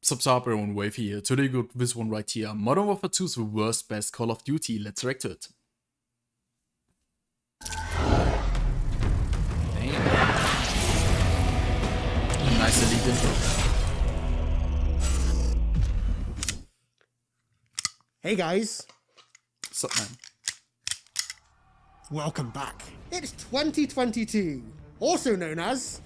Subscriber on Wave here. Today got this one right here. Modern Warfare 2 is the worst best Call of Duty. Let's react to it. Damn. Nice elite intro. Hey guys. What's up, man? Welcome back. It's 2022, also known as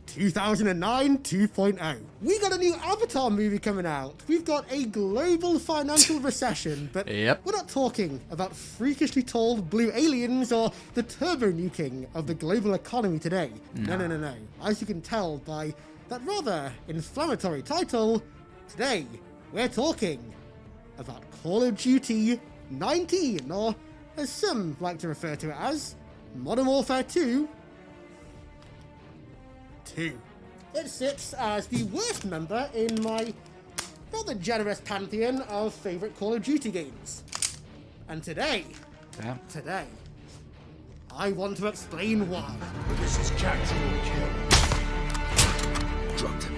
2009 2.0. We got a new Avatar movie coming out. We've got a global financial recession, but we're not talking about freakishly tall blue aliens or the turbo nuking of the global economy today. No. As you can tell by that rather inflammatory title, today we're talking about Call of Duty 19, or as some like to refer to it as, Modern Warfare 2. It sits as the worst member in my rather generous pantheon of favourite Call of Duty games. And today, I want to explain why. This is Jackson kill. Dropped him.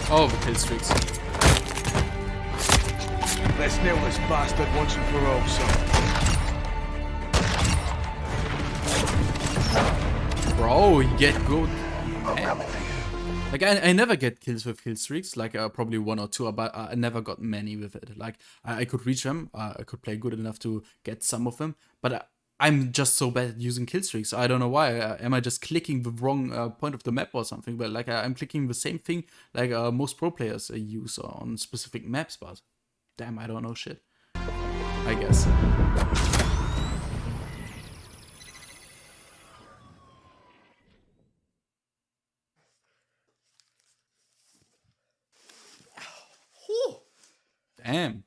Oh, the kill streaks. Let's nail this bastard once and for all, son. Bro, you get good. Like I never get kills with kill streaks, like probably one or two, but I never got many with it. Like I could reach them, I could play good enough to get some of them, but I'm just so bad at using kill streaks. I don't know why. Am I just clicking the wrong point of the map or something? But like I'm clicking the same thing like most pro players use on specific maps, but damn, I don't know shit. I guess. Damn.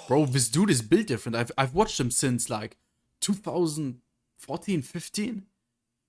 Bro, this dude is built different. I've watched him since like 2014, 15.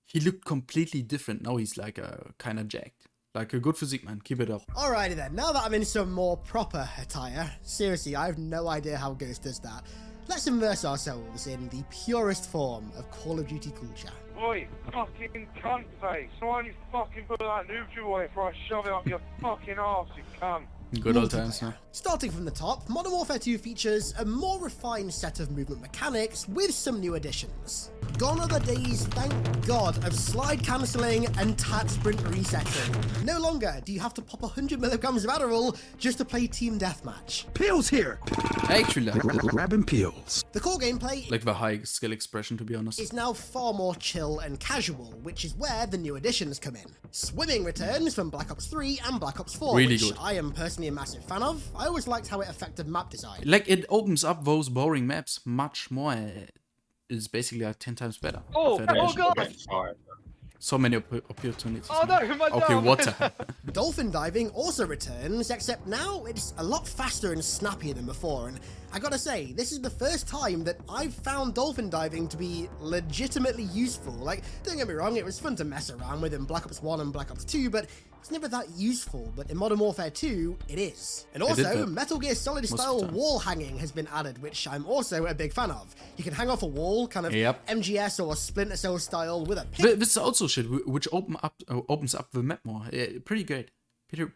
He looked completely different. Now he's like kind of jacked. Like a good physique, man. Keep it up. Alrighty then, now that I'm in some more proper attire, seriously, I have no idea how Ghost does that. Let's immerse ourselves in the purest form of Call of Duty culture. Oi, fucking cunt face. Why don't you fucking put that neutral on it before I shove it up your fucking arse, you cunt? Good old times, man. Starting from the top, Modern Warfare 2 features a more refined set of movement mechanics with some new additions. Gone are the days, thank God, of slide cancelling and tap sprint resetting. No longer do you have to pop 100 milligrams of Adderall just to play team deathmatch. Peels here. Actually, Grabbing peels. The core gameplay, like the high skill expression, to be honest, is now far more chill and casual, which is where the new additions come in. Swimming returns from Black Ops 3 and Black Ops 4, really which good. I am personally a massive fan of. I always liked how it affected map design. Like it opens up those boring maps much more. It's basically like 10 times better. Oh god! So many opportunities. Oh no, my okay, dog. water. Dolphin diving also returns, except now it's a lot faster and snappier than before, and I gotta say, this is the first time that I've found dolphin diving to be legitimately useful. Like, don't get me wrong, it was fun to mess around with in Black Ops 1 and Black Ops 2, but it's never that useful, but in Modern Warfare 2, it is. And also, Metal Gear Solid style wall hanging has been added, which I'm also a big fan of. You can hang off a wall, kind of MGS or Splinter Cell style with a pick. This is also shit which opens up the map more. Pretty great.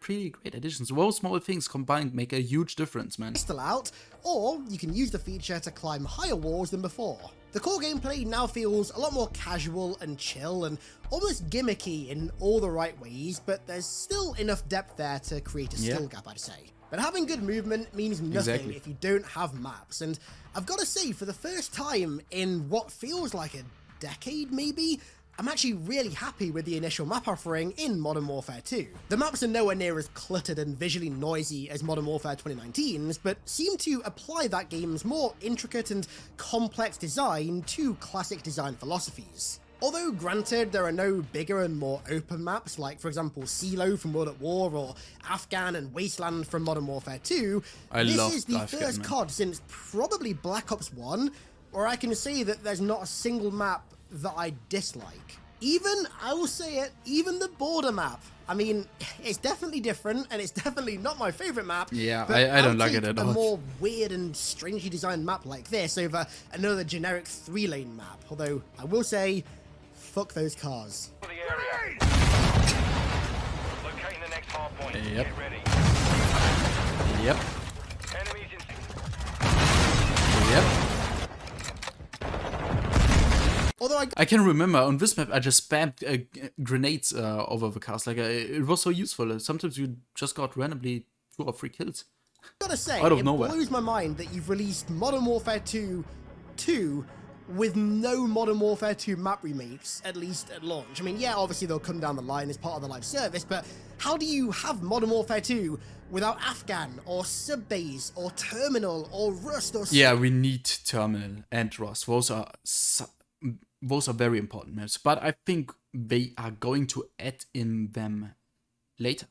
Pretty great additions. Those small things combined make a huge difference, man. Still out, or you can use the feature to climb higher walls than before. The core gameplay now feels a lot more casual and chill and almost gimmicky in all the right ways, but there's still enough depth there to create a skill gap, I'd say. But having good movement means nothing if you don't have maps, and I've got to say, for the first time in what feels like a decade maybe, I'm actually really happy with the initial map offering in Modern Warfare 2. The maps are nowhere near as cluttered and visually noisy as Modern Warfare 2019's, but seem to apply that game's more intricate and complex design to classic design philosophies. Although granted, there are no bigger and more open maps like, for example, CeeLo from World at War or Afghan and Wasteland from Modern Warfare 2, this is the first COD since probably Black Ops 1, where I can say that there's not a single map that I dislike. Even, I will say it, even the border map. I mean, it's definitely different, and it's definitely not my favorite map. Yeah, I don't like it at all. A more weird and strangely designed map like this over another generic 3-lane map. Although, I will say, fuck those cars. Locating the next hard Yep. Yep. Yep. Although I can remember on this map I just spammed grenades over the cast. Like it was so useful. Sometimes you just got randomly 2 or 3 kills. gotta say, Out of it nowhere. blows my mind that you've released Modern Warfare 2 with no Modern Warfare 2 map remakes, at least at launch. I mean, yeah, obviously they'll come down the line as part of the live service, but how do you have Modern Warfare 2 without Afghan, or Subbase, or Terminal, or Rust, or... Yeah, we need Terminal and Rust. Those are very important maps, but I think they are going to add in them later.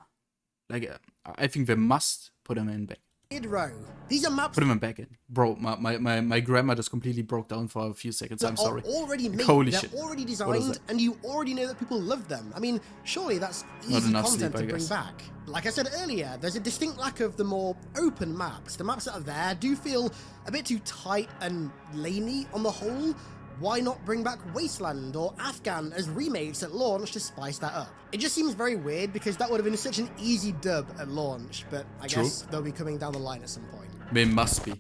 Like, I think they must put them in back. Skid Row. These are maps Put them in back in. Bro, my grammar just completely broke down for a few seconds. I'm that sorry. are already made, Holy they're shit. already What is designed, that? and you already know that people love them. I mean, surely that's Not easy enough content sleep, I to bring guess. back. Like I said earlier, there's a distinct lack of the more open maps. The maps that are there do feel a bit too tight and laney on the whole. Why not bring back Wasteland or Afghan as remakes at launch to spice that up? It just seems very weird because that would have been such an easy dub at launch, but I True. guess they'll be coming down the line at some point. They must be.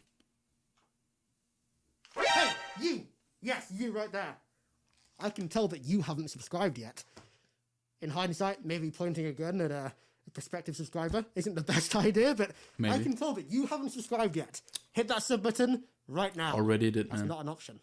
Hey, you! Yes, you right there. I can tell that you haven't subscribed yet. In hindsight, maybe pointing a gun at a prospective subscriber isn't the best idea, but I Maybe. can tell that you haven't subscribed yet. Hit that sub button right now. Already did, That's man. not an option.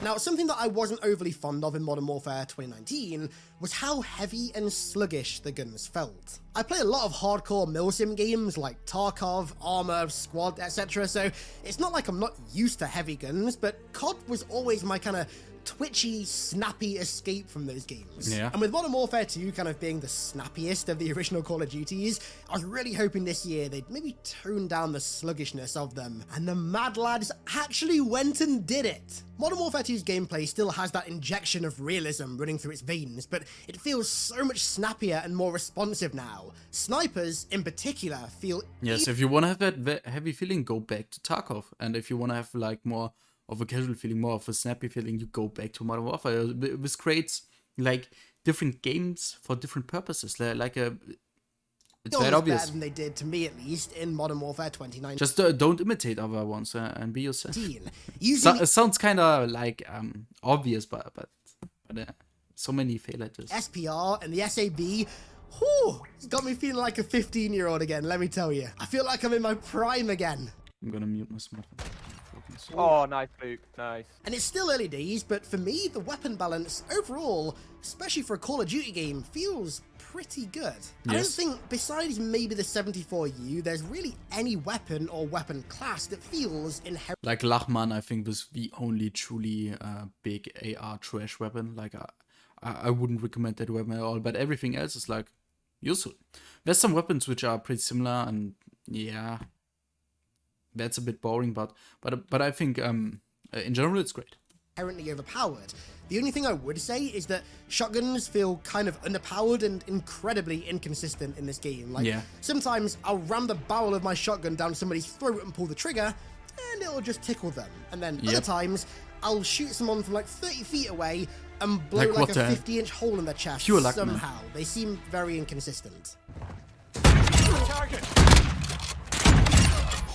Now, something that I wasn't overly fond of in Modern Warfare 2019 was how heavy and sluggish the guns felt. I play a lot of hardcore milsim games like Tarkov, Armor, Squad, etc., so it's not like I'm not used to heavy guns, but COD was always my kind of twitchy, snappy escape from those games. Yeah. And with Modern Warfare 2 kind of being the snappiest of the original Call of Duties, I was really hoping this year they'd maybe tone down the sluggishness of them. And the mad lads actually went and did it. Modern Warfare 2's gameplay still has that injection of realism running through its veins, but it feels so much snappier and more responsive now. Snipers, in particular, feel Yes, if you want to have that heavy feeling, go back to Tarkov. And if you want to have like more of a casual feeling, more of a snappy feeling, you go back to Modern Warfare. This creates like different games for different purposes. Like it's almost very obvious. better than they did, to me at least, in Modern Warfare 2019. Just don't imitate other ones and be yourself. Using It sounds kind of like obvious, but so many failures. SPR and the SAB, whew, it's got me feeling like a 15-year-old again, let me tell you. I feel like I'm in my prime again. I'm gonna mute my smartphone. Oh, nice, Luke. Nice. And it's still early days, but for me, the weapon balance overall, especially for a Call of Duty game, feels pretty good. I don't Yes. think, besides maybe the 74U, there's really any weapon or weapon class that feels inherently Like Lachman, I think was the only truly big AR trash weapon. Like I wouldn't recommend that weapon at all. But everything else is like useful. There's some weapons which are pretty similar, and yeah, that's a bit boring. But I think in general it's great. overpowered. The only thing I would say is that shotguns feel kind of underpowered and incredibly inconsistent in this game. Like, Yeah. sometimes I'll ram the barrel of my shotgun down somebody's throat and pull the trigger, and it'll just tickle them. And then other Yep. times, I'll shoot someone from like 30 feet away and blow Like, like what a the- 50-inch hole in their chest Pure luck, man. somehow. They seem very inconsistent. Target!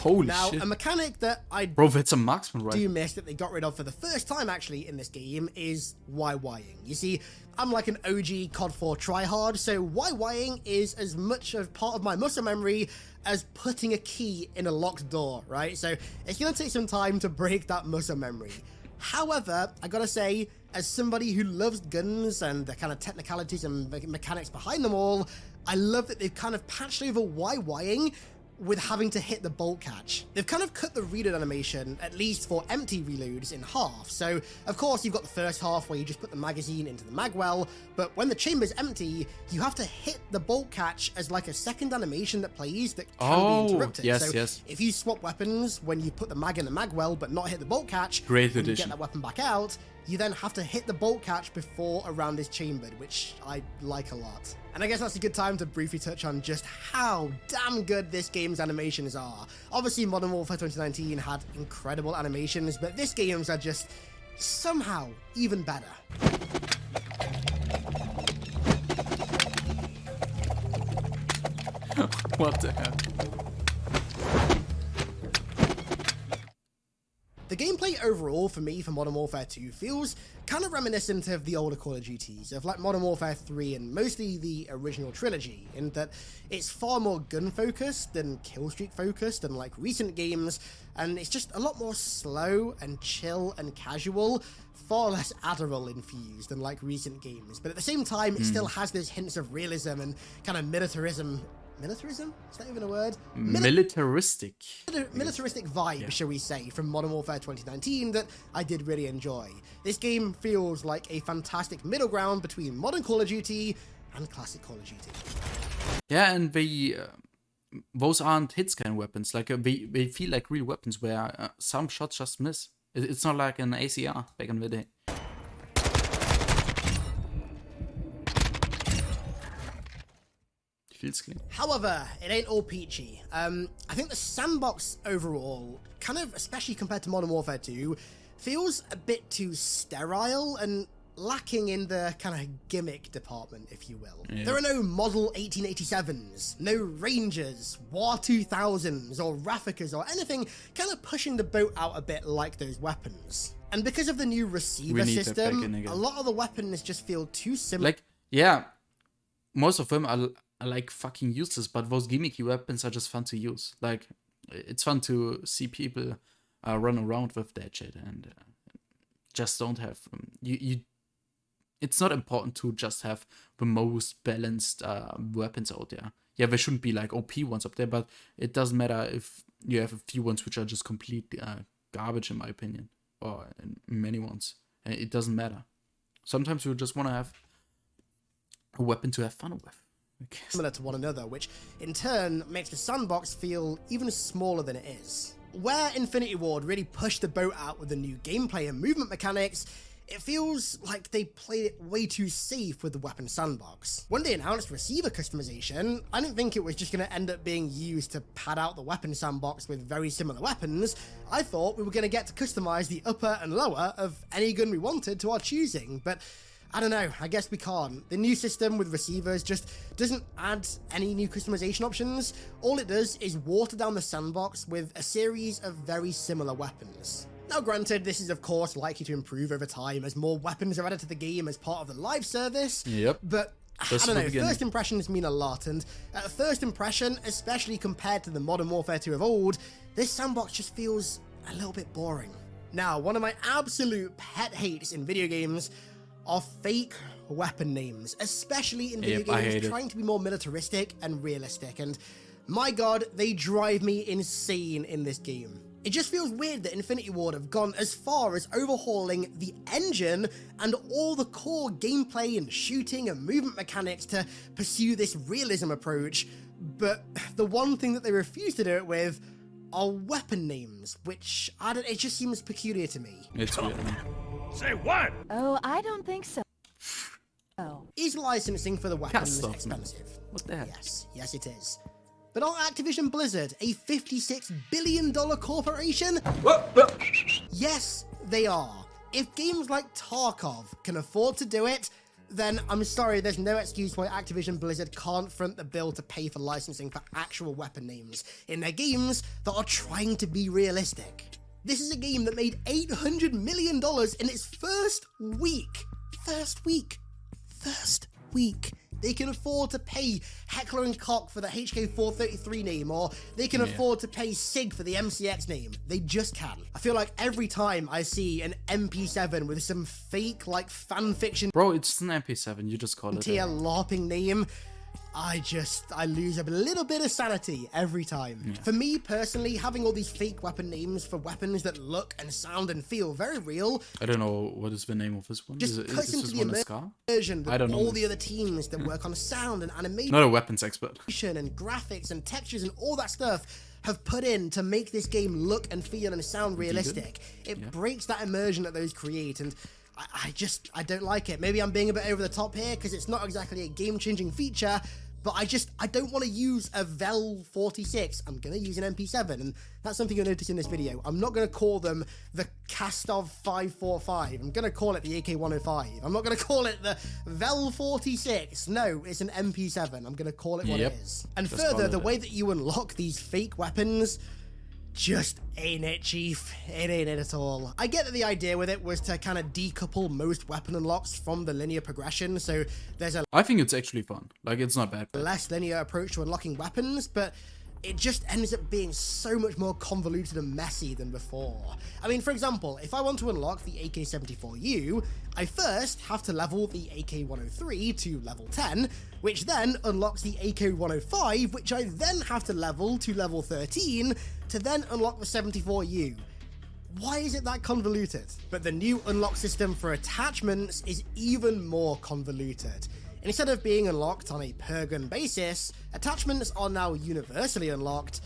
Holy Now, shit. a mechanic that I Bro, that's a marksman, right? do miss that they got rid of for the first time actually in this game is YYing. You see, I'm like an OG COD 4 tryhard, so YYing is as much of part of my muscle memory as putting a key in a locked door, right? So it's gonna take some time to break that muscle memory. However, I gotta say, as somebody who loves guns and the kind of technicalities and mechanics behind them all, I love that they've kind of patched over YYing with having to hit the bolt catch. They've kind of cut the reload animation, at least for empty reloads, in half. So, of course, you've got the first half where you just put the magazine into the magwell, but when the chamber's empty, you have to hit the bolt catch as like a second animation that plays that can Oh, be interrupted. yes, so yes. if you swap weapons when you put the mag in the magwell but not hit the bolt catch, Great when you addition. get that weapon back out, you then have to hit the bolt catch before a round is chambered, which I like a lot. And I guess that's a good time to briefly touch on just how damn good this game's animations are. Obviously, Modern Warfare 2019 had incredible animations, but this game's are just somehow even better. What the hell? The gameplay overall for me for Modern Warfare 2 feels kind of reminiscent of the older Call of Duties, of like Modern Warfare 3 and mostly the original trilogy, in that it's far more gun focused than killstreak focused and like recent games, and it's just a lot more slow and chill and casual, far less Adderall infused than like recent games, but at the same time it still has those hints of realism and kind of militarism. Militarism? Is that even a word? Militaristic. Militaristic vibe, shall we say, from Modern Warfare 2019 that I did really enjoy. This game feels like a fantastic middle ground between modern Call of Duty and classic Call of Duty. Yeah, and they those aren't hit scan weapons. Like they feel like real weapons where some shots just miss. It's not like an ACR back in the day. Feels clean. However, it ain't all peachy. I think the sandbox overall, kind of, especially compared to Modern Warfare 2, feels a bit too sterile and lacking in the kind of gimmick department, if you will. Yeah. There are no Model 1887s, no Rangers, War 2000s, or Rafikas, or anything kind of pushing the boat out a bit like those weapons. And because of the new receiver system, a lot of the weapons just feel too similar. Like, yeah, most of them are like fucking useless, but those gimmicky weapons are just fun to use. Like, it's fun to see people run around with that shit and just don't have it's not important to just have the most balanced weapons out there. Yeah, there shouldn't be like OP ones up there, but it doesn't matter if you have a few ones which are just complete garbage, in my opinion, or many ones. It doesn't matter. Sometimes you just want to have a weapon to have fun with. Similar to one another, which in turn makes the sandbox feel even smaller than it is. Where Infinity Ward really pushed the boat out with the new gameplay and movement mechanics, it feels like they played it way too safe with the weapon sandbox. When they announced receiver customization, I didn't think it was just going to end up being used to pad out the weapon sandbox with very similar weapons. I thought we were going to get to customize the upper and lower of any gun we wanted to our choosing, but I don't know, I guess we can't. The new system with receivers just doesn't add any new customization options. All it does is water down the sandbox with a series of very similar weapons. Now granted, this is of course likely to improve over time as more weapons are added to the game as part of the live service. Yep. But I don't know, first impressions mean a lot, and at first impression, especially compared to the Modern Warfare 2 of old, this sandbox just feels a little bit boring. Now, one of my absolute pet hates in video games are fake weapon names, especially in video games trying to be more militaristic and realistic, and my god, they drive me insane in this game. It just feels weird that Infinity Ward have gone as far as overhauling the engine and all the core gameplay and shooting and movement mechanics to pursue this realism approach, but the one thing that they refuse to do it with are weapon names, which, I don't, it just seems peculiar to me. It's weird. Say what? Oh, I don't think so. Oh. Is licensing for the weapons expensive? What the heck? Yes it is. But are Activision Blizzard a $56 billion corporation? Yes, they are. If games like Tarkov can afford to do it, then I'm sorry, there's no excuse why Activision Blizzard can't front the bill to pay for licensing for actual weapon names in their games that are trying to be realistic. This is a game that made $800 million in its first week. First week. They can afford to pay Heckler & Koch for the HK433 name, or they can afford to pay SIG for the MCX name. They just can. I feel like every time I see an MP7 with some fake, like, fanfiction Bro, it's an MP7, you just call it tier LARPing name, I lose a little bit of sanity every time. Yeah. For me personally, having all these fake weapon names for weapons that look and sound and feel very real, I don't know what is the name of this one. just cuts into the immersion I don't that know. all the other teams that work on sound and animation Not a weapons expert. and graphics and textures and all that stuff have put in to make this game look and feel and sound realistic. It breaks that immersion that those create, and I don't like it. Maybe I'm being a bit over the top here because it's not exactly a game-changing feature, but I don't want to use a Vel 46. I'm going to use an MP7, and that's something you'll notice in this video. I'm not going to call them the Kastov 545. I'm going to call it the AK-105. I'm not going to call it the Vel 46. No, it's an MP7. I'm going to call it what it is. And further, the way that you unlock these fake weapons just ain't it, Chief. It ain't it at all. I get that the idea with it was to kind of decouple most weapon unlocks from the linear progression, so there's a I think it's actually fun. Like, it's not bad. less linear approach to unlocking weapons, but it just ends up being so much more convoluted and messy than before. I mean, for example, if I want to unlock the AK-74U, I first have to level the AK-103 to level 10, which then unlocks the AK-105, which I then have to level to level 13 to then unlock the 74U. Why is it that convoluted? But the new unlock system for attachments is even more convoluted. Instead of being unlocked on a per gun basis, attachments are now universally unlocked,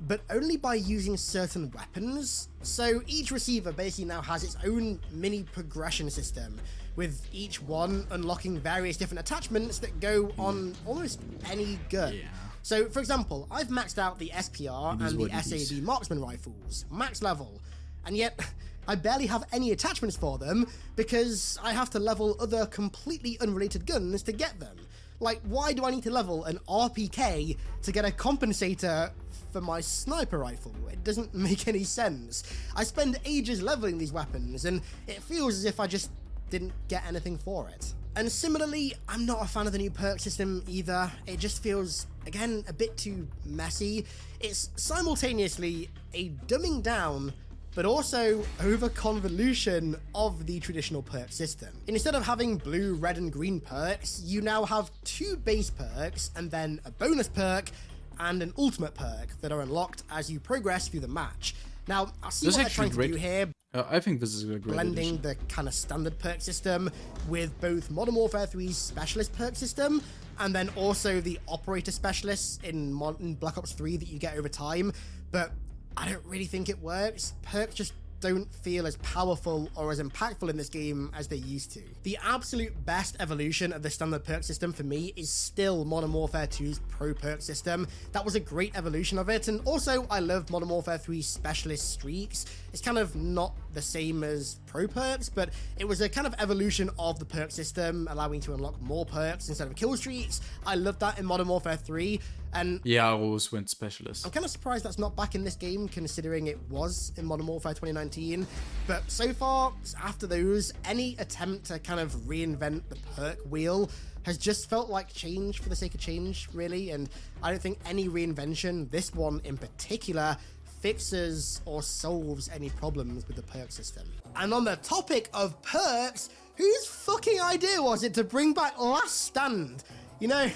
but only by using certain weapons. So each receiver basically now has its own mini progression system, with each one unlocking various different attachments that go on almost any gun. Yeah. So for example, I've maxed out the SPR and the SAB marksman rifles, max level, and yet I barely have any attachments for them because I have to level other completely unrelated guns to get them. Like, why do I need to level an RPK to get a compensator for my sniper rifle? It doesn't make any sense. I spend ages leveling these weapons and it feels as if I just didn't get anything for it. And similarly, I'm not a fan of the new perk system either. It just feels, again, a bit too messy. It's simultaneously a dumbing down but also over-convolution of the traditional perk system. Instead of having blue, red, and green perks, you now have 2 base perks, and then a bonus perk, and an ultimate perk that are unlocked as you progress through the match. Now, I see what they're trying to do here, I think this is a great blending addition. the kind of standard perk system with both Modern Warfare 3's specialist perk system, and then also the operator specialists in Black Ops 3 that you get over time, but I don't really think it works. Perks just don't feel as powerful or as impactful in this game as they used to. The absolute best evolution of the standard perk system for me is still Modern Warfare 2's pro perk system. That was a great evolution of it, and also I love Modern Warfare 3's specialist streaks. It's kind of not the same as pro perks, but it was a kind of evolution of the perk system, allowing to unlock more perks instead of kill streaks. I loved that in Modern Warfare 3, and yeah, I always went specialist. I'm kind of surprised that's not back in this game, considering it was in Modern Warfare 2019. But so far, after those, any attempt to kind of reinvent the perk wheel has just felt like change for the sake of change, really. And I don't think any reinvention, this one in particular, fixes or solves any problems with the perk system. And on the topic of perks, whose fucking idea was it to bring back Last Stand? You know,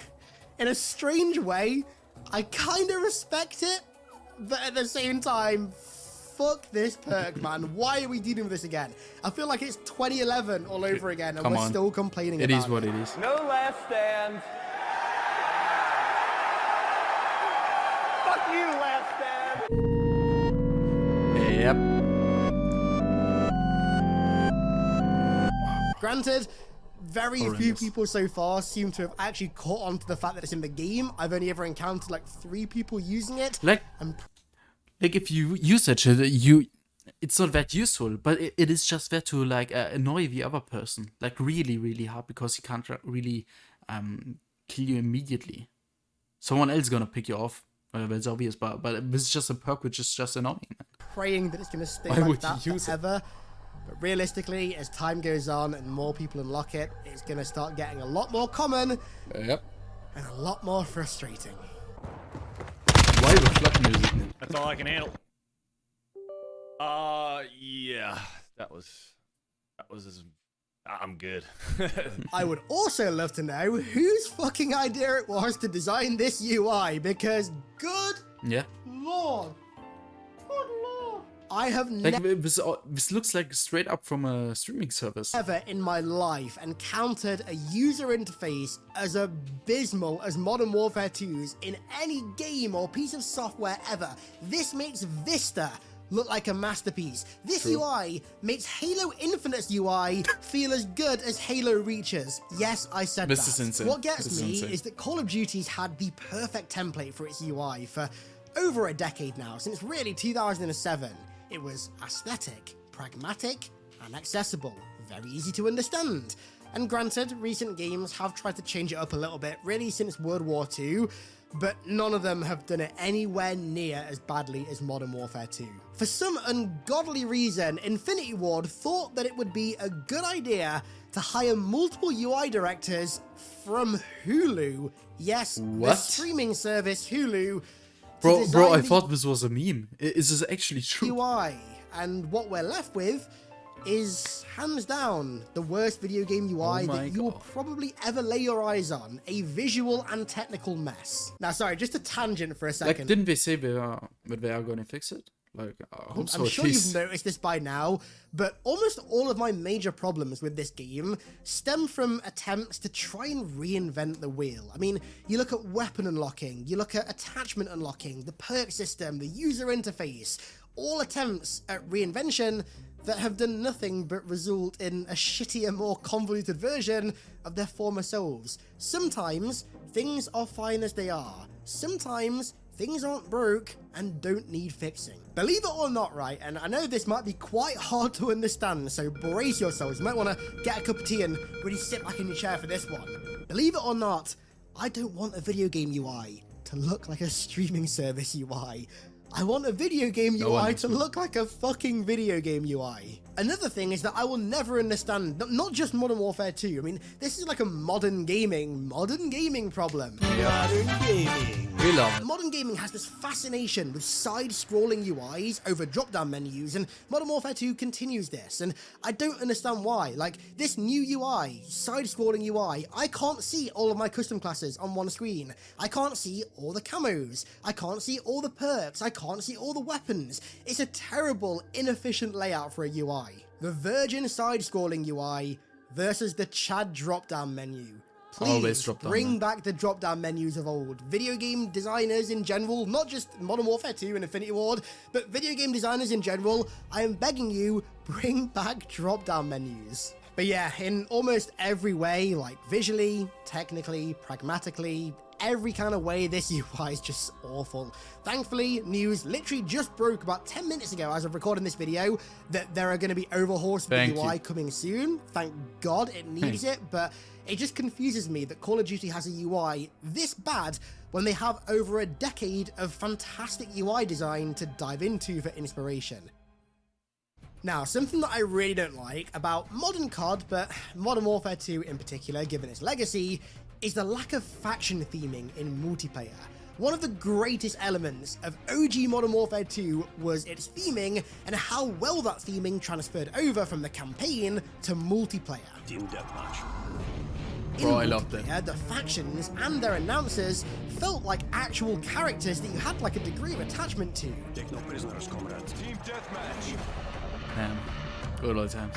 in a strange way, I kind of respect it, but at the same time, fuck this perk, man. Why are we dealing with this again? I feel like it's 2011 all over again, and we're still complaining about it. It is what it is. No last stand. Fuck you, last stand. Yep. Granted, very few Horrendous. people so far seem to have actually caught on to the fact that it's in the game. I've only ever encountered like 3 people using it. Like if you use that shit, it's not that useful, but it is just there to like annoy the other person, like really, really hard, because he can't really kill you immediately. Someone else is gonna pick you off. That's obvious, but this is just a perk which is just annoying. Praying that it's going to stay Why like would that you use it? forever. But realistically, as time goes on and more people unlock it, it's going to start getting a lot more common Yep. and a lot more frustrating. Why the flak music? That's all I can handle. Yeah. That was I'm good. I would also love to know whose fucking idea it was to design this UI, because good Yeah. lord, I have Like this looks like straight up from a streaming service. never in my life encountered a user interface as abysmal as Modern Warfare 2's in any game or piece of software ever. This makes Vista look like a masterpiece. This True. UI makes Halo Infinite's UI feel as good as Halo Reach's. Yes, I said This that. is insane. What gets This is me insane. is that Call of Duty's had the perfect template for its UI for over a decade now, since really 2007. It was aesthetic, pragmatic, and accessible. Very easy to understand. And granted, recent games have tried to change it up a little bit, really since World War II, but none of them have done it anywhere near as badly as Modern Warfare 2. For some ungodly reason, Infinity Ward thought that it would be a good idea to hire multiple UI directors from Hulu. Yes, the What? streaming service Hulu. Bro, I design the thought this was a meme. Is this actually true? UI, and what we're left with is hands down the worst video game UI Oh my that you will God. probably ever lay your eyes on. A visual and technical mess. Now, sorry, just a tangent for a Like, second. didn't they say that they are gonna fix it? Like, I hope so I'm at sure least. you've noticed this by now, but almost all of my major problems with this game stem from attempts to try and reinvent the wheel. I mean, you look at weapon unlocking, you look at attachment unlocking, the perk system, the user interface, all attempts at reinvention that have done nothing but result in a shittier, more convoluted version of their former selves. Sometimes things are fine as they are. Sometimes things aren't broke and don't need fixing. Believe it or not, right, and I know this might be quite hard to understand, so brace yourselves. You might want to get a cup of tea and really sit back in your chair for this one. Believe it or not, I don't want a video game UI to look like a streaming service UI. I want a video game No one UI does. to look like a fucking video game UI. Another thing is that I will never understand, not just Modern Warfare 2, I mean, this is like a modern gaming problem. Modern gaming. We love it. Modern gaming has this fascination with side-scrolling UIs over drop-down menus, and Modern Warfare 2 continues this, and I don't understand why. Like, this new UI, side-scrolling UI, I can't see all of my custom classes on one screen. I can't see all the camos. I can't see all the perks. I can't see all the weapons. It's a terrible, inefficient layout for a UI. The virgin side-scrolling UI versus the Chad drop-down menu. Always Please drop-down bring menu. back the drop-down menus of old. Video game designers in general, not just Modern Warfare 2 and Infinity Ward, but video game designers in general, I am begging you, bring back drop-down menus. But yeah, in almost every way, like visually, technically, pragmatically, every kind of way, this UI is just awful. Thankfully, news literally just broke about 10 minutes ago as of recording this video that there are going to be overhauls to the Thank UI you. coming soon. Thank God it needs it, but it just confuses me that Call of Duty has a UI this bad when they have over a decade of fantastic UI design to dive into for inspiration. Now, something that I really don't like about modern COD, but Modern Warfare 2 in particular, given its legacy, is the lack of faction theming in multiplayer. One of the greatest elements of OG Modern Warfare 2 was its theming and how well that theming transferred over from the campaign to multiplayer. Team deathmatch. Bro, I love that. multiplayer, the factions and their announcers felt like actual characters that you had like a degree of attachment to. Take no prisoners, comrades. Team deathmatch. Damn. Good old times.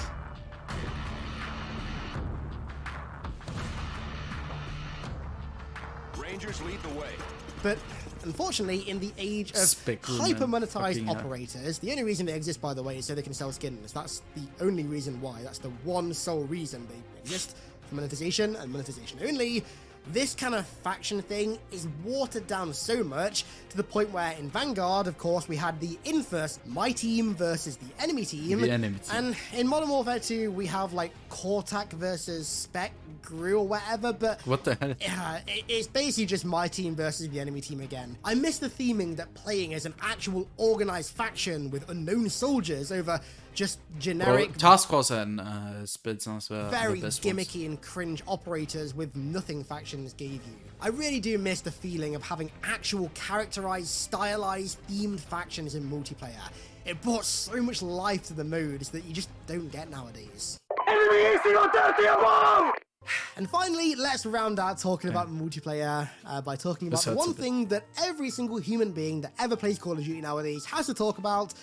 Rangers lead the way. But unfortunately, in the age of Spec room, man. hyper-monetized Fucking hell. operators, the only reason they exist, by the way, is so they can sell skins. That's the only reason why. That's the one sole reason they exist, for monetization and monetization only. This kind of faction thing is watered down so much to the point where in Vanguard, of course, we had the infamous my team versus the enemy team. The enemy team. And in Modern Warfare 2, we have like Cortac versus Spec, Gru or whatever, but What the hell? yeah, it's basically just my team versus the enemy team again. I miss the theming that playing as an actual organized faction with unknown soldiers over just Bro, generic, Task Force and Spetsnaz were very the best ones. gimmicky and cringe operators with nothing factions gave you. I really do miss the feeling of having actual characterized, stylized, themed factions in multiplayer. It brought so much life to the modes that you just don't get nowadays. And finally, let's round out talking about multiplayer by talking about This the hurts one a bit. thing that every single human being that ever plays Call of Duty nowadays has to talk about.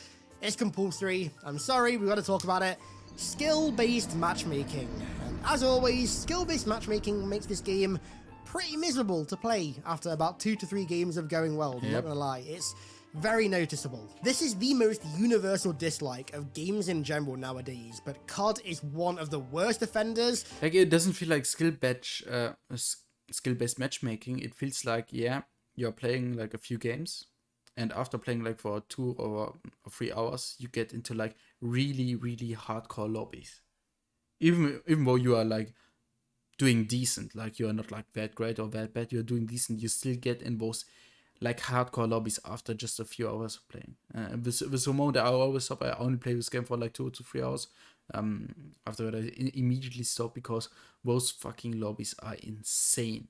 It's compulsory. I'm sorry, we've got to talk about it. Skill-based matchmaking. And as always, skill-based matchmaking makes this game pretty miserable to play after about 2 to 3 games of going well. I'm not Yep. gonna lie. It's very noticeable. This is the most universal dislike of games in general nowadays, but COD is one of the worst offenders. Like, it doesn't feel like skill-based matchmaking. It feels like, yeah, you're playing like a few games, and after playing like for 2 or 3 hours, you get into like really, really hardcore lobbies. Even though you are like doing decent, like you're not like that great or that bad, you're doing decent, you still get in those like hardcore lobbies after just a few hours of playing. With Ramon, I always stop. I only play this game for like 2 to 3 hours. After that, I immediately stop because those fucking lobbies are insane.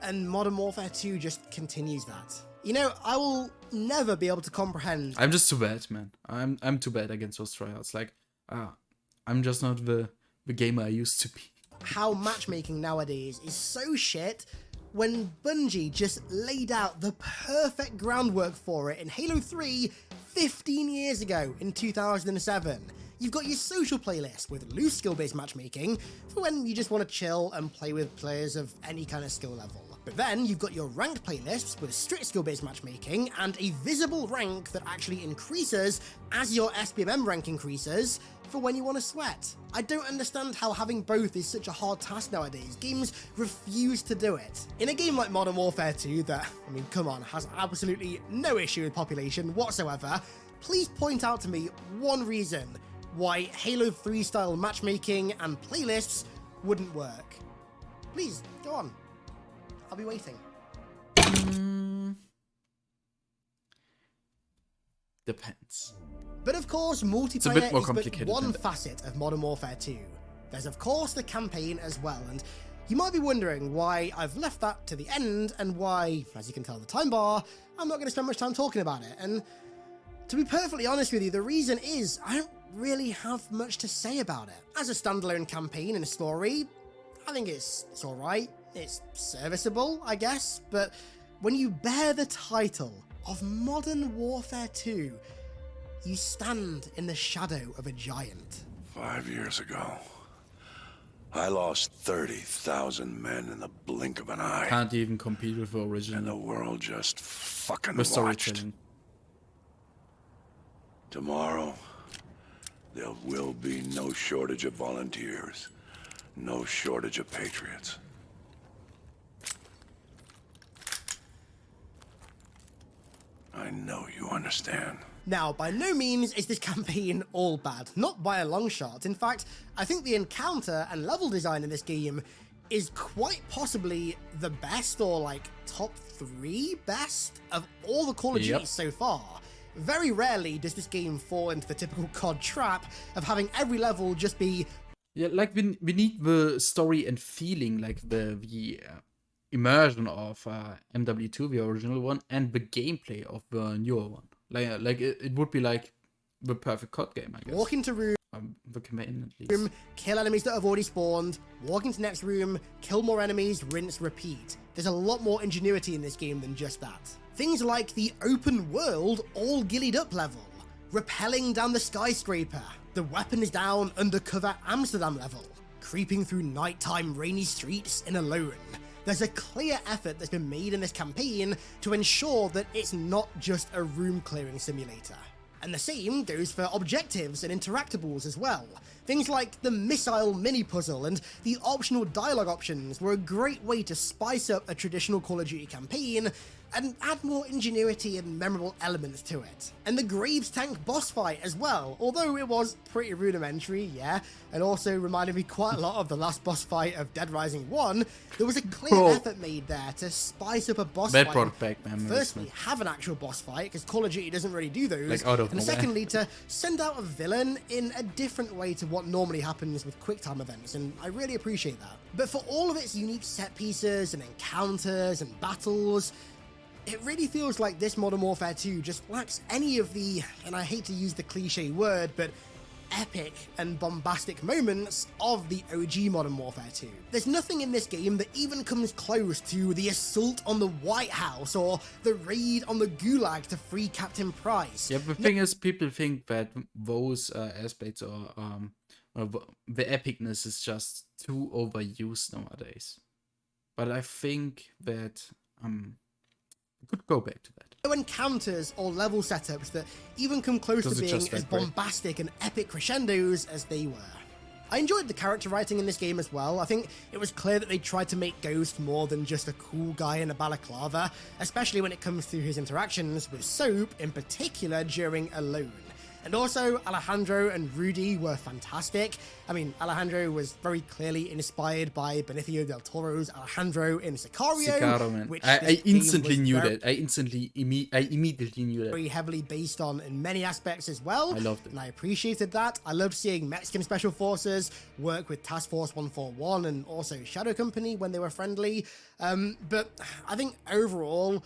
And Modern Warfare 2 just continues that. You know, I will never be able to comprehend. I'm just too bad, man. I'm too bad against those tryouts. Like, I'm just not the gamer I used to be. How matchmaking nowadays is so shit when Bungie just laid out the perfect groundwork for it in Halo 3 15 years ago in 2007. You've got your social playlist with loose skill-based matchmaking for when you just want to chill and play with players of any kind of skill level. But then you've got your ranked playlists with strict skill-based matchmaking and a visible rank that actually increases as your SPMM rank increases for when you want to sweat. I don't understand how having both is such a hard task nowadays. Games refuse to do it. In a game like Modern Warfare 2 that, I mean, come on, has absolutely no issue with population whatsoever, please point out to me one reason why Halo 3 style matchmaking and playlists wouldn't work. Please, go on. I'll be waiting. Depends. But of course, a bit multiplayer more is but complicated one than that. facet of Modern Warfare 2. There's of course the campaign as well, and you might be wondering why I've left that to the end and why, as you can tell in the time bar, I'm not going to spend much time talking about it. And to be perfectly honest with you, the reason is I don't really have much to say about it. As a standalone campaign and a story, I think it's alright. It's serviceable, I guess, but when you bear the title of Modern Warfare 2, you stand in the shadow of a giant. 5 years ago, I lost 30,000 men in the blink of an eye. Can't even compete with the And the original. world just fucking With watched. storytelling. Tomorrow, there will be no shortage of volunteers. No shortage of patriots. I know you understand. Now, by no means is this campaign all bad, not by a long shot. In fact, I think the encounter and level design in this game is quite possibly the best or like top 3 best of all the Call of Duty so far. Very rarely does this game fall into the typical COD trap of having every level just be... Yeah, like we need the story and feeling, like the immersion of MW2, the original one, and the gameplay of the newer one. Like it would be like the perfect COD game, I guess. Walk into room, The campaign, at least. kill enemies that have already spawned, walk into next room, kill more enemies, rinse, repeat. There's a lot more ingenuity in this game than just that. Things like the open world all gillied up level, rappelling down the skyscraper, the weapon is down undercover Amsterdam level, creeping through nighttime rainy streets in Alone. There's a clear effort that's been made in this campaign to ensure that it's not just a room clearing simulator. And the same goes for objectives and interactables as well. Things like the missile mini-puzzle and the optional dialogue options were a great way to spice up a traditional Call of Duty campaign and add more ingenuity and memorable elements to it. And the Graves tank boss fight as well, although it was pretty rudimentary, yeah, and also reminded me quite a lot of the last boss fight of Dead Rising 1, there was a clear effort made there to spice up a boss That fight. brought back memories, Firstly, man. have an actual boss fight, because Call of Duty doesn't really do those, Like, out of and nowhere. secondly, to send out a villain in a different way to what normally happens with QuickTime events, and I really appreciate that. But for all of its unique set pieces and encounters and battles, it really feels like this Modern Warfare 2 just lacks any of the, and I hate to use the cliche word, but epic and bombastic moments of the OG Modern Warfare 2. There's nothing in this game that even comes close to the assault on the White House or the raid on the Gulag to free Captain Price. Yeah, the thing is, people think that those aspects or the epicness is just too overused nowadays. But I think that we could go back to that. no encounters or level setups that even come close Does to it being just as that great? bombastic and epic crescendos as they were. I enjoyed the character writing in this game as well. I think it was clear that they tried to make Ghost more than just a cool guy in a balaclava, especially when it comes to his interactions with Soap, in particular during Alone. And also, Alejandro and Rudy were fantastic. I mean, Alejandro was very clearly inspired by Benicio del Toro's Alejandro in Sicario, man. which I this game instantly was knew very, that. I immediately knew that. very heavily based on in many aspects as well. I loved it. And I appreciated that. I loved seeing Mexican Special Forces work with Task Force 141 and also Shadow Company when they were friendly. But I think overall,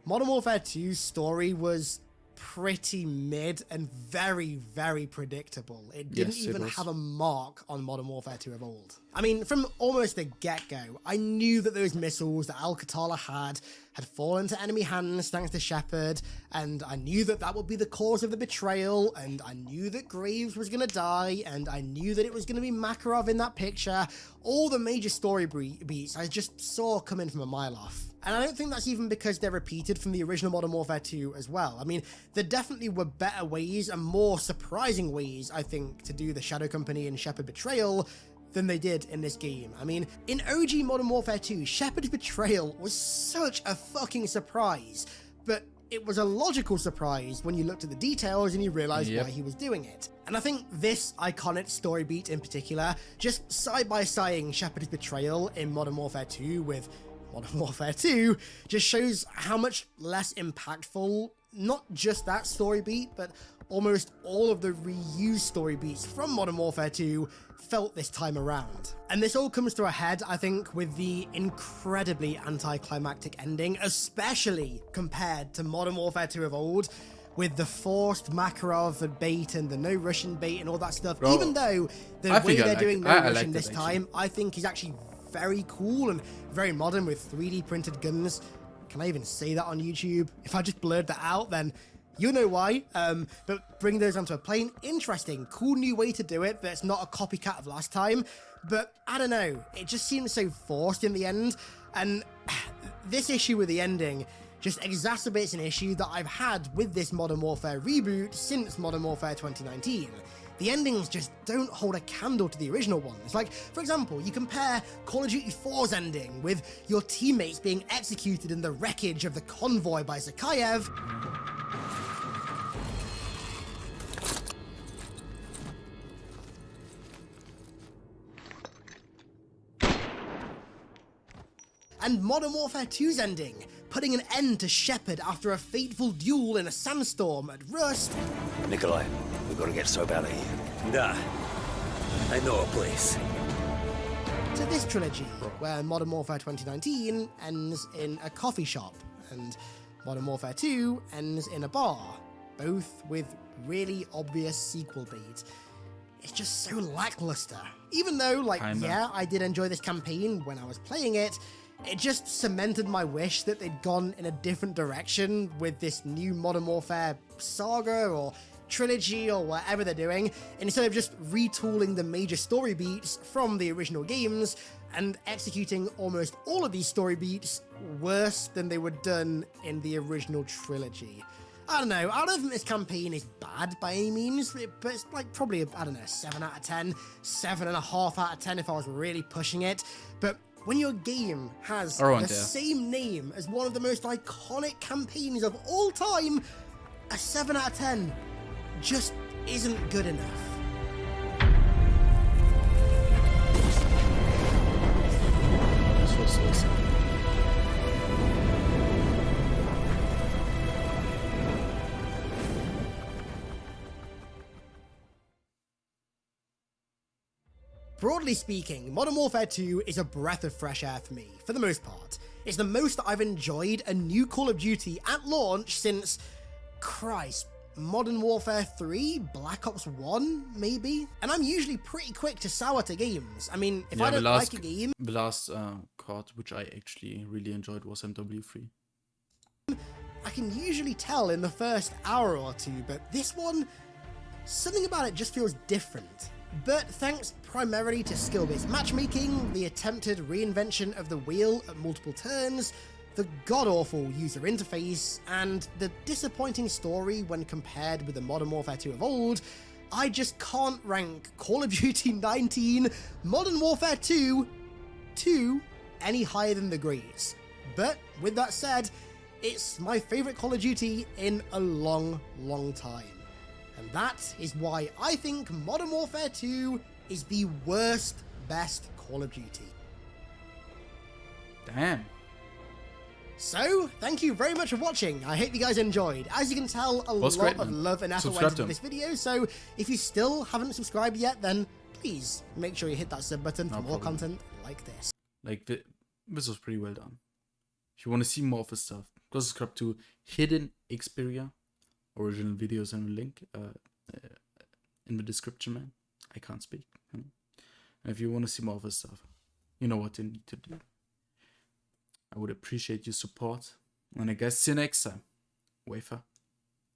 Modern Warfare 2's story was pretty mid and very, very predictable. It didn't Yes, it even was. have a mark on Modern Warfare 2 Evolved. I mean, from almost the get-go, I knew that those missiles that Al-Qatala had fallen to enemy hands thanks to Shepard, and I knew that that would be the cause of the betrayal, and I knew that Graves was gonna die, and I knew that it was gonna be Makarov in that picture. All the major story beats I just saw coming from a mile off. And I don't think that's even because they're repeated from the original Modern Warfare 2 as well. I mean, there definitely were better ways and more surprising ways, I think, to do the Shadow Company and Shepard betrayal than they did in this game. I mean, in OG Modern Warfare 2, Shepard's betrayal was such a fucking surprise, but it was a logical surprise when you looked at the details and you realized why he was doing it. And I think this iconic story beat in particular, just side by siding Shepard's betrayal in Modern Warfare 2 with Modern Warfare 2, just shows how much less impactful not just that story beat, but almost all of the reused story beats from Modern Warfare 2 felt this time around. And this all comes to a head, I think, with the incredibly anticlimactic ending, especially compared to Modern Warfare 2 of old, with the forced Makarov bait and the no Russian bait and all that stuff. Bro, even though the I way think I they're liked doing it. no I Russian liked this it, time, I think is actually very cool and very modern with 3D printed guns. Can I even say that on YouTube? If I just blurred that out, then you know why. But bring those onto a plane, interesting, cool new way to do it that's not a copycat of last time. But I don't know, it just seems so forced in the end. And this issue with the ending just exacerbates an issue that I've had with this Modern Warfare reboot since Modern Warfare 2019. The endings just don't hold a candle to the original ones. Like, for example, you compare Call of Duty 4's ending with your teammates being executed in the wreckage of the convoy by Zakayev. And Modern Warfare 2's ending, putting an end to Shepard after a fateful duel in a sandstorm at Rust. Nikolai, we've got to get Soap out of here. Nah, I know a place. To this trilogy, where Modern Warfare 2019 ends in a coffee shop, and Modern Warfare 2 ends in a bar, both with really obvious sequel bait. It's just so lackluster. Even though, like, yeah, I did enjoy this campaign when I was playing it, it just cemented my wish that they'd gone in a different direction with this new Modern Warfare saga or trilogy or whatever they're doing, instead of just retooling the major story beats from the original games and executing almost all of these story beats worse than they were done in the original trilogy. I don't know, I don't think this campaign is bad by any means, but it's like probably, I don't know, 7 out of 10, 7.5 out of 10 if I was really pushing it. But when your game has the same name as one of the most iconic campaigns of all time, a 7 out of 10 just isn't good enough. This was so sad. Broadly speaking, Modern Warfare 2 is a breath of fresh air for me, for the most part. It's the most that I've enjoyed a new Call of Duty at launch since, Christ, Modern Warfare 3, Black Ops 1, maybe? And I'm usually pretty quick to sour to games. I mean, if I don't like a game... The last COD, which I actually really enjoyed, was MW3. I can usually tell in the first hour or two, but this one, something about it just feels different. But thanks primarily to skill-based matchmaking, the attempted reinvention of the wheel at multiple turns, The god-awful user interface, and the disappointing story when compared with the Modern Warfare 2 of old, I just can't rank Call of Duty 19 Modern Warfare 2 any higher than the Grease. But with that said, it's my favourite Call of Duty in a long, long time. And that is why I think Modern Warfare 2 is the worst, best Call of Duty. Damn. So, thank you very much for watching. I hope you guys enjoyed. As you can tell, a lot great, of man. love and effort Subscribe went to into him. this video, so if you still haven't subscribed yet, then please make sure you hit that sub button for more problem. content like this. Like, this was pretty well done. If you want to see more of his stuff, go subscribe to HiddenXperia. Original videos and a link in the description, man. I can't speak. And if you want to see more of his stuff, you know what you need to do. I would appreciate your support. And I guess see you next time. Wafer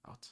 out.